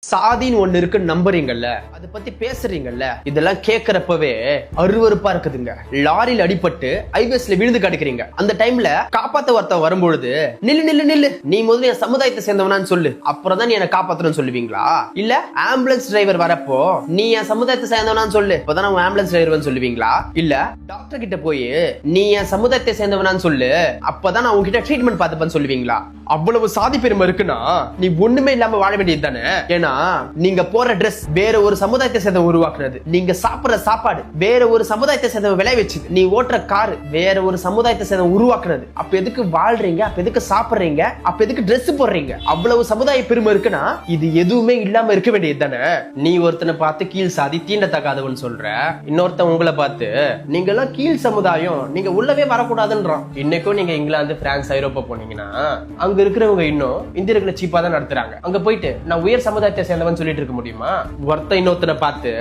சாதின்னு ஒண்ணு இருக்கு நம்புறீங்கல்ல, அதை பத்தி பேசுறீங்கல்ல, இதெல்லாம் கேக்குறப்பவே அருவருப்பா இருக்குதுங்க. லாரியில் அடிபட்டு ஐபிஎஸ்ல விழுந்து கிடக்குறீங்க. அந்த டைம்ல காப்பாத்த ஒருத்தன் வரும்பொழுது நில்லு நில்லு நில்லு, நீ முதல்ல என் சமுதாயத்தை சேர்ந்தவனான்னு சொல்லு, அப்புறம் தான் நீ என்ன காப்பாத்தணும்னு சொல்லுவீங்களா? இல்ல ஆம்புலன்ஸ் டிரைவர் வரப்போ நீ என் சமுதாயத்தை சேர்ந்தவனான்னு சொல்லு, இப்பதான் நான் ஆம்புலன்ஸ் டிரைவர் சொல்லுவீங்களா? இல்ல டாக்டர் கிட்ட போய் நீ என் சமுதாயத்தை சேர்ந்தவனான்னு சொல்லு, அப்பதான் நான் உங்ககிட்ட ட்ரீட்மெண்ட் பார்த்துப்பேன்னு சொல்லுவீங்களா? அவ்வளவு சாதி பெருமை இருக்குன்னா நீ ஒண்ணுமே இல்லாம வாழ வேண்டியது தானே. ஏன்னா நீங்க போற ட்ரெஸ் வேற ஒரு சமுதாயத்தை சேர்ந்த உருவாக்குனது, நீங்க சாப்பிடுற சாப்பாடு வேற ஒரு சமுதாயத்தை சேர்ந்த விளை வச்சு, நீ ஓட்டுற கார் வேற ஒரு சமுதாயத்தை சேர்ந்த உருவாக்குனது. அப்ப எதுக்கு வாழ்றீங்க? அப்ப எதுக்கு சாப்பிடுறீங்க? அப்ப எதுக்கு ட்ரெஸ் போடுறீங்க? அவ்வளவு சமுதாய பெருமை இருக்குன்னா இது எதுவுமே இல்லாம இருக்க வேண்டியது தானே. நீ ஒருத்தனை பார்த்து கீழ் சாதி தீண்டத்தக்காதவன் சொல்ற, இன்னொருத்தன் உங்களை பார்த்து நீங்க எல்லாம் கீழ் சமுதாயம், நீங்க உள்ளவே வரக்கூடாதுன்றான். இன்னைக்கும் நீங்க இங்கிலாந்து, பிரான்ஸ், ஐரோப்பா போனீங்கன்னா அங்க இருக்கிறவங்க இன்னும் இந்தியர்களை சீப்பா தான் நடத்துறாங்க. அங்க போயிட்டு நான் உயர் சமுதாயத்தை சேர்ந்தவன் சொல்லிட்டு இருக்க முடியுமா? ஒருத்த இன்னொருத்தனை பார்த்து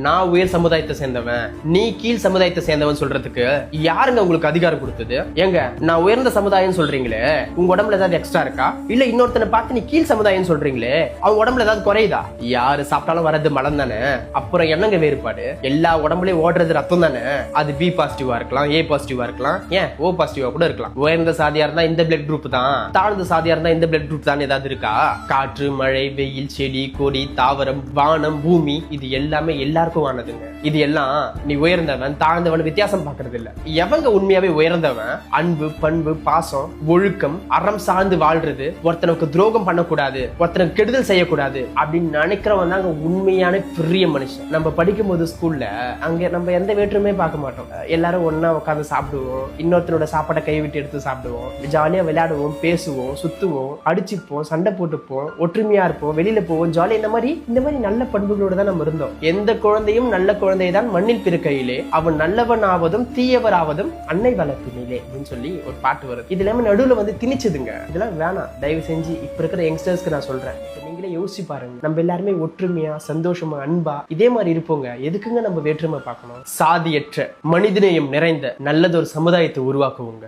நான் உயர் சமுதாயத்தை சேர்ந்தவன், நீ கீழ் சமுதாயத்தை சேர்ந்தவன் சொல்றதுக்கு யாருங்க உங்களுக்கு அதிகாரம் கொடுத்தது? ஏங்க நான் உயர்ந்த சமுதாயம் சொல்றீங்களே, உங்க உடம்புல ஏதாவது எக்ஸ்ட்ரா இருக்கா? இல்ல இன்னொருத்தனை பார்த்து நீ கீழ் சமுதாயம் சொல்றீங்களே, அவங்க உடம்புல ஏதாவது குறையுதா? யாரு சாப்பிட்டாலும் வரது மலம் தானே, அப்புறம் என்னங்க வேறுபாடு? எல்லா உடம்புலயும் ஓடுறது ரத்தம் தானே. அது பி பாசிட்டிவா இருக்கலாம், ஏ பாசிட்டிவா இருக்கலாம், ஏன் ஓ பாசிட்டிவா கூட இருக்கலாம். உயர்ந்த சாதியா இருந்தா இந்த பிளட் குரூப் தான், தாழ்ந்த சாதியா இருந்தா இந்த பிளட் குரூப் தான் ஏதாவது இருக்கா? காற்று, மழை, வெயில், செடி, கொடி, தாவரம், வானம், பூமி, இது எல்லாமே எல்லாருக்கும் ஆனதுங்க. இது எல்லாம் நீ உயர்ந்தவன் தாழ்ந்தவன் வித்தியாசம் பாக்குறது இல்ல. எவங்க உண்மையாவே உயர்ந்தவன்? அன்பு, பண்பு, பாசம், ஒழுக்கம், அறம் சார்ந்து வாழ்றது, ஒருத்தனுக்கு துரோகம் பண்ணக்கூடாது, ஒருத்தனுக்கு கெடுதல் செய்யக்கூடாது அப்படின்னு நினைக்கிறவன் தான் உண்மையான பெரிய மனுஷன். நம்ம படிக்கும் போது ஸ்கூல்ல அங்க நம்ம எந்த வேற்றுமே பார்க்க மாட்டோம். எல்லாரும் ஒன்னா உட்காந்து சாப்பிடுவோம், இன்னொருத்தனோட சாப்பாடை கை விட்டு எடுத்து சாப்பிடுவோம், ஜாலியா விளையாடுவோம், பேசுவோம், சுத்துவோம், அடிச்சுப்போம், சண்டை போட்டுப்போம், ஒற்றுமையா இருப்போம், வெளியில போவோம், ஜாலியா. இந்த மாதிரி நல்ல பண்புகளோட தான் நம்ம இருந்தோம். எந்த குழந்தையும் நல்ல குழந்தை தான் மண்ணில் பிறக்கையிலே, அவன் நல்லவன் ஆவதும் தீயவர் ஆவதும் அன்னை வளர்ப்பினிலே அப்படின்னு சொல்லி ஒரு பாட்டு வருது. இது எல்லாமே நடுவுல வந்து திணிச்சதுங்க. இதெல்லாம் வேணாம், தயவு செஞ்சு இப்ப இருக்கிற யங்ஸ்டர்ஸ்க்கு நான் சொல்றேன், நீங்களே யோசிச்சு பாருங்க. நம்ம எல்லாருமே ஒற்றுமையா, சந்தோஷமா, அன்பா இதே மாதிரி இருப்போங்க. எதுக்குங்க நம்ம வேற்றுமை பார்க்கணும்? சாதியற்ற மனிதநேயம் நிறைந்த நல்லதொரு சமுதாயத்தை உருவாக்குவோங்க.